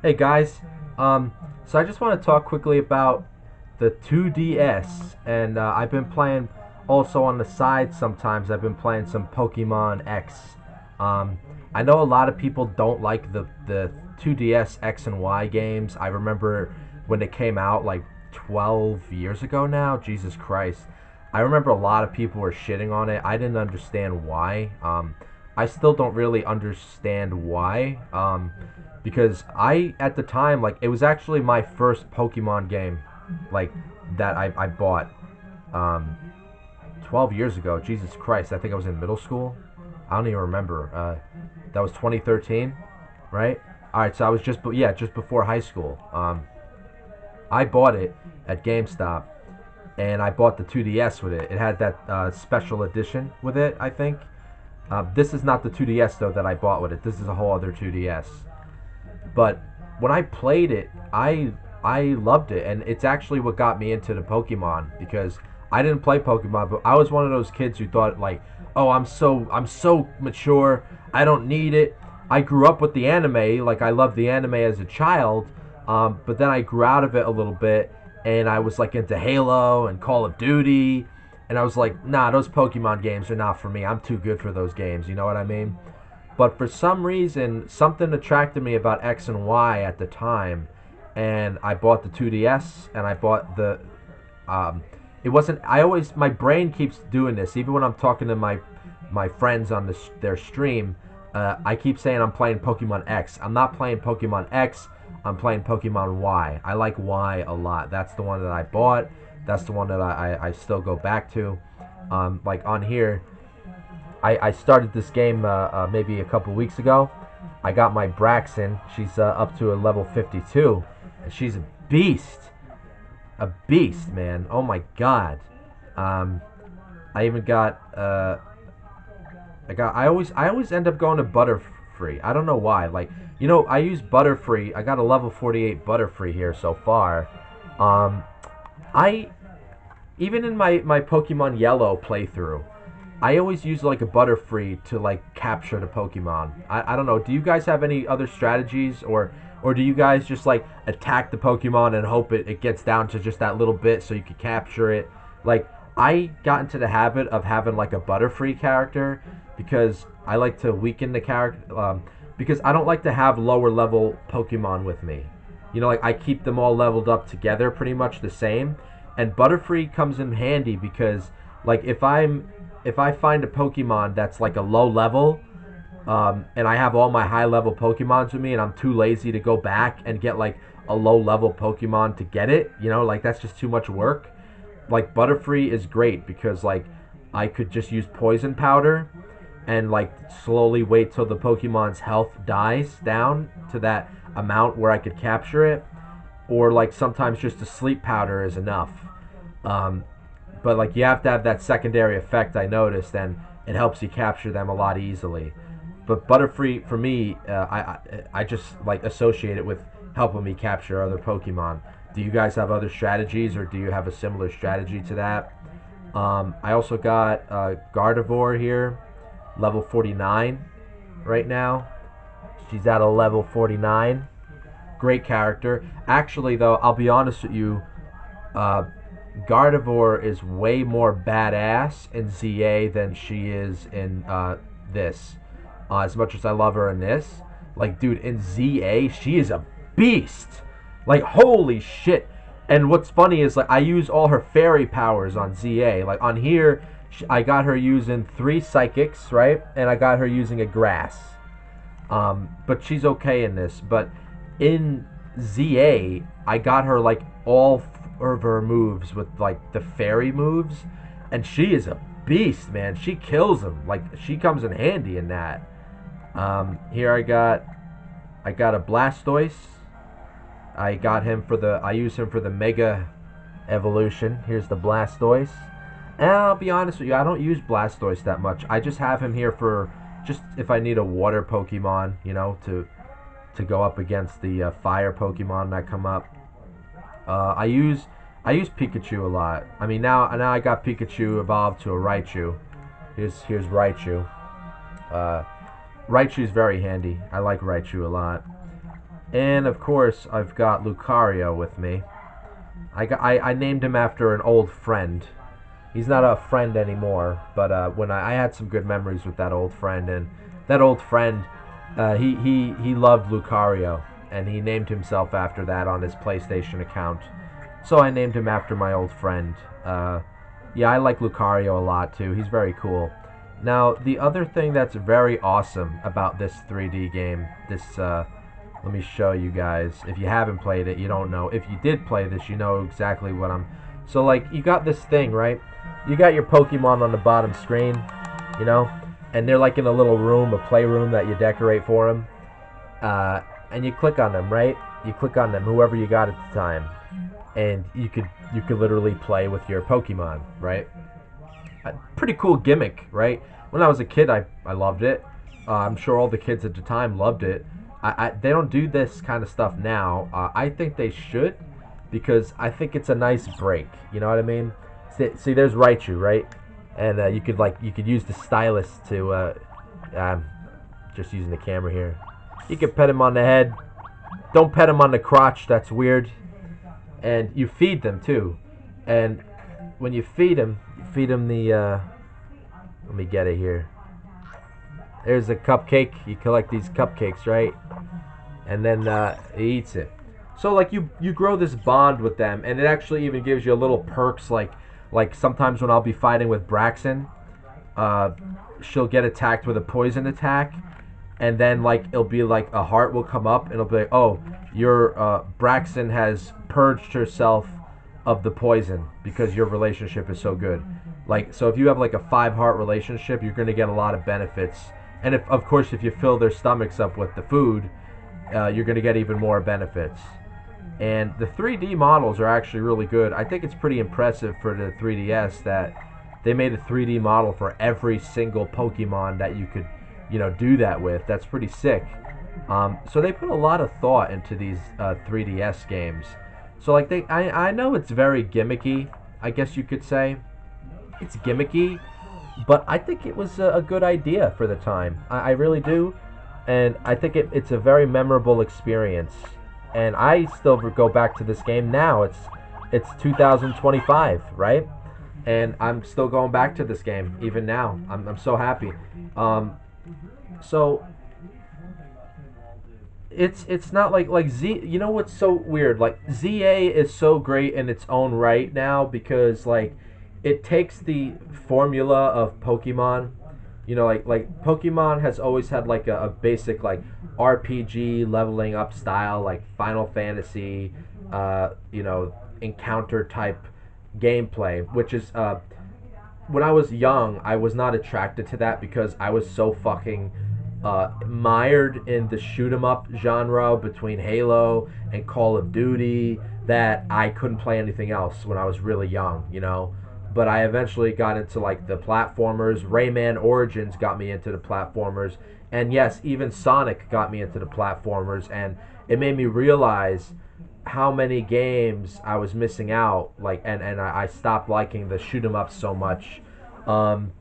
Hey guys, so I just want to talk quickly about the 2DS, and I've been playing also on the side sometimes. I've been playing some Pokemon X. Um, I know a lot of people don't like the 2DS X and Y games. I remember when they came out like 12 years ago now. Jesus Christ. I remember a lot of people were shitting on it. I didn't understand why. I still don't really understand why. Because I at the time like it was actually my first Pokemon game, like that I bought, um, 12 years ago. Jesus Christ, I think I was in middle school. I don't even remember. That was 2013, right? All right, so I was just before high school. I bought it at GameStop, and I bought the 2DS with it. It had that special edition with it, I think. This is not the 2DS though that I bought with it. This is a whole other 2DS. But when I played it, I loved it, and it's actually what got me into the Pokemon because I didn't play Pokemon, but I was one of those kids who thought like, oh, I'm so mature, I don't need it. I grew up with the anime, like I loved the anime as a child, but then I grew out of it a little bit, and I was like into Halo and Call of Duty, and I was like, nah, those Pokemon games are not for me. I'm too good for those games. You know what I mean? But for some reason, something attracted me about X and Y at the time, and I bought the 2DS, and I bought the. It wasn't. I always my brain keeps doing this, even when I'm talking to my friends on their stream. I keep saying I'm playing Pokemon X. I'm not playing Pokemon X. I'm playing Pokemon Y. I like Y a lot. That's the one that I bought. That's the one that I still go back to. Like on here, I started this game maybe a couple weeks ago. I got my Braxton. She's up to a level 52, and she's a beast, man. Oh my god. Um, I even got I always end up going to Butterfree. I don't know why. Like I use Butterfree. I got a level 48 Butterfree here so far. Um, I even in my Pokemon Yellow playthrough, I always use like a Butterfree to like capture the Pokemon. I don't know. Do you guys have any other strategies, or do you guys just like attack the Pokemon and hope it gets down to just that little bit so you can capture it? Like I got into the habit of having like a Butterfree character because I like to weaken the character, because I don't like to have lower level Pokemon with me. Like I keep them all leveled up together pretty much the same. And Butterfree comes in handy because like if I find a Pokemon that's like a low level, and I have all my high level Pokemons with me, and I'm too lazy to go back and get like a low level Pokemon to get it, like that's just too much work. Like Butterfree is great because like I could just use poison powder and like slowly wait till the Pokemon's health dies down to that amount where I could capture it, or like sometimes just a sleep powder is enough. Um, but like you have to have that secondary effect I noticed, and it helps you capture them a lot easily. But Butterfree for me, I just like associate it with helping me capture other Pokemon. Do you guys have other strategies, or do you have a similar strategy to that? I also got Gardevoir here, level 49 right now. She's at a level 49. Great character. Actually, though, I'll be honest with you, uh, Gardevoir is way more badass in ZA than she is in this. As much as I love her in this, like, dude, in ZA, she is a beast. Like, holy shit. And what's funny is, like, I use all her fairy powers on ZA. Like, on here, I got her using 3 psychics, right? And I got her using a grass. But she's okay in this. But in ZA, I got her like all of her moves with like the fairy moves, and she is a beast, man. She kills them. Like she comes in handy in that. Here I got a Blastoise. I use him for the Mega Evolution. Here's the Blastoise. And I'll be honest with you, I don't use Blastoise that much. I just have him here for just if I need a water Pokemon, to go up against the fire Pokemon that come up. I use Pikachu a lot. I mean now I got Pikachu evolved to a Raichu. Here's Raichu. Uh, Raichu's very handy. I like Raichu a lot. And of course, I've got Lucario with me. I named him after an old friend. He's not a friend anymore, but when I had some good memories with that old friend, and that old friend, he loved Lucario, and he named himself after that on his PlayStation account. So I named him after my old friend. Yeah, I like Lucario a lot too. He's very cool. Now, the other thing that's very awesome about this 3D game, let me show you guys. If you haven't played it, you don't know. If you did play this, you know exactly what I'm. So, like, you got this thing, right? You got your Pokemon on the bottom screen, you know, and they're like in a little room, a playroom that you decorate for them. And you click on them, right? You click on them, whoever you got at the time, and you could literally play with your Pokemon, right? Pretty cool gimmick, right? When I was a kid, I loved it. I'm sure all the kids at the time loved it. They don't do this kind of stuff now. I think they should, because I think it's a nice break. You know what I mean? See, there's Raichu, right? And you could use the stylus to just using the camera here. You can pet him on the head. Don't pet him on the crotch. That's weird. And you feed them too. And when you feed him the. Let me get it here. There's a cupcake. You collect these cupcakes, right? And then he eats it. So like you grow this bond with them, and it actually even gives you a little perks. Like sometimes when I'll be fighting with Braxton, she'll get attacked with a poison attack, and then like it'll be like a heart will come up, and it'll be like, oh, your Braxton has purged herself of the poison because your relationship is so good. Like, so if you have like a 5-heart relationship, you're gonna get a lot of benefits. And if, of course, if you fill their stomachs up with the food, you're gonna get even more benefits. And the 3D models are actually really good. I think it's pretty impressive for the 3DS that they made a 3D model for every single Pokemon that you could, do that with. That's pretty sick. So they put a lot of thought into these 3DS games. So like I know it's very gimmicky, I guess you could say. It's gimmicky, but I think it was a good idea for the time. I really do, and I think it's a very memorable experience. And I still go back to this game now. It's 2025, right? And I'm still going back to this game even now. I'm so happy. So it's not like Z. You know what's so weird? Like ZA is so great in its own right now because like it takes the formula of Pokemon. Like Pokemon has always had like a basic like RPG leveling up style, like Final Fantasy, encounter type gameplay, which is when I was young, I was not attracted to that because I was so fucking mired in the shoot 'em up genre between Halo and Call of Duty that I couldn't play anything else when I was really young. But I eventually got into like the platformers. Rayman Origins got me into the platformers, and yes, even Sonic got me into the platformers, and it made me realize how many games I was missing out. Like, and I stopped liking the shoot 'em up so much. And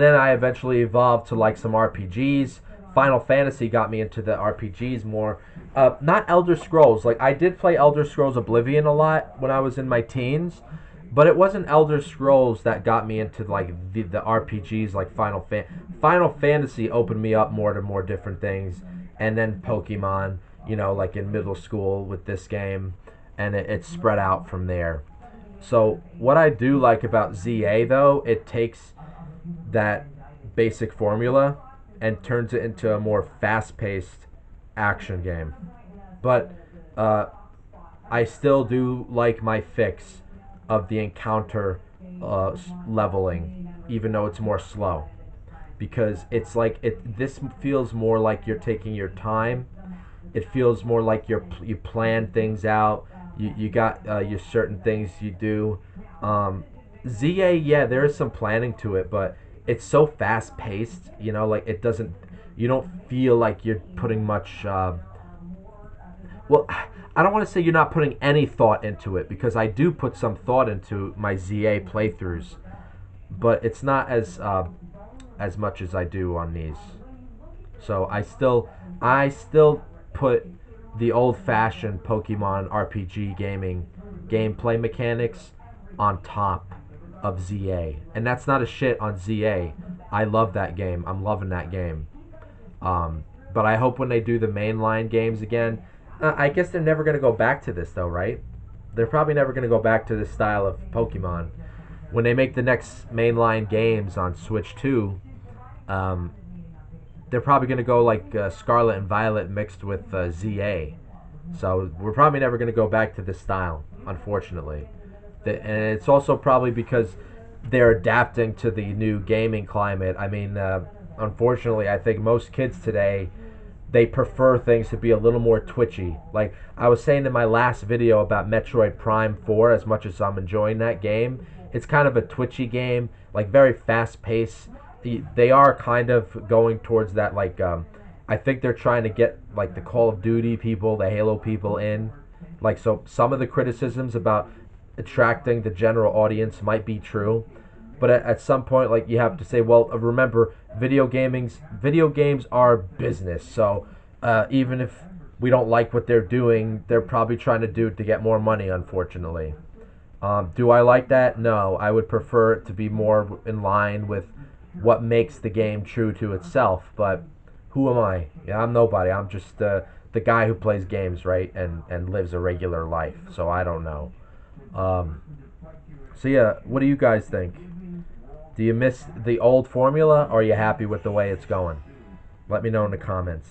then I eventually evolved to like some RPGs. Final Fantasy got me into the RPGs more. Not Elder Scrolls. Like I did play Elder Scrolls Oblivion a lot when I was in my teens. But it wasn't Elder Scrolls that got me into like the RPGs like Final Fantasy opened me up more to more different things, and then Pokemon, like in middle school with this game, and it spread out from there. So what I do like about ZA though, it takes that basic formula and turns it into a more fast-paced action game. But I still do like my fix of the encounter leveling, even though it's more slow, because it's like this feels more like you're taking your time. It feels more like you plan things out. You got your certain things you do. ZA, yeah, there is some planning to it, but it's so fast paced. Like it doesn't. You don't feel like you're putting much. Well, I don't want to say you're not putting any thought into it, because I do put some thought into my ZA playthroughs, but it's not as much as I do on these. So I still put the old-fashioned Pokemon RPG gaming gameplay mechanics on top of ZA. And that's not a shit on ZA. I love that game. I'm loving that game. But I hope when they do the mainline games again, I guess they're never going to go back to this, though, right? They're probably never going to go back to this style of Pokemon. When they make the next mainline games on Switch 2, they're probably going to go like Scarlet and Violet mixed with ZA. So we're probably never going to go back to this style, unfortunately. And it's also probably because they're adapting to the new gaming climate. I mean, unfortunately, I think most kids today, they prefer things to be a little more twitchy. Like I was saying in my last video about Metroid Prime 4, as much as I'm enjoying that game, it's kind of a twitchy game, like very fast paced. They are kind of going towards that, like, I think they're trying to get like the Call of Duty people, the Halo people in. Like, so some of the criticisms about attracting the general audience might be true, but at some point, like, you have to say, well, remember, video games are business. So even if we don't like what they're doing, they're probably trying to do it to get more money, unfortunately. Do I like that? No, I would prefer it to be more in line with what makes the game true to itself. But who am I? Yeah, I'm nobody. I'm just the guy who plays games, right, and lives a regular life. So I don't know. So yeah, what do you guys think? Do you miss the old formula, or are you happy with the way it's going? Let me know in the comments.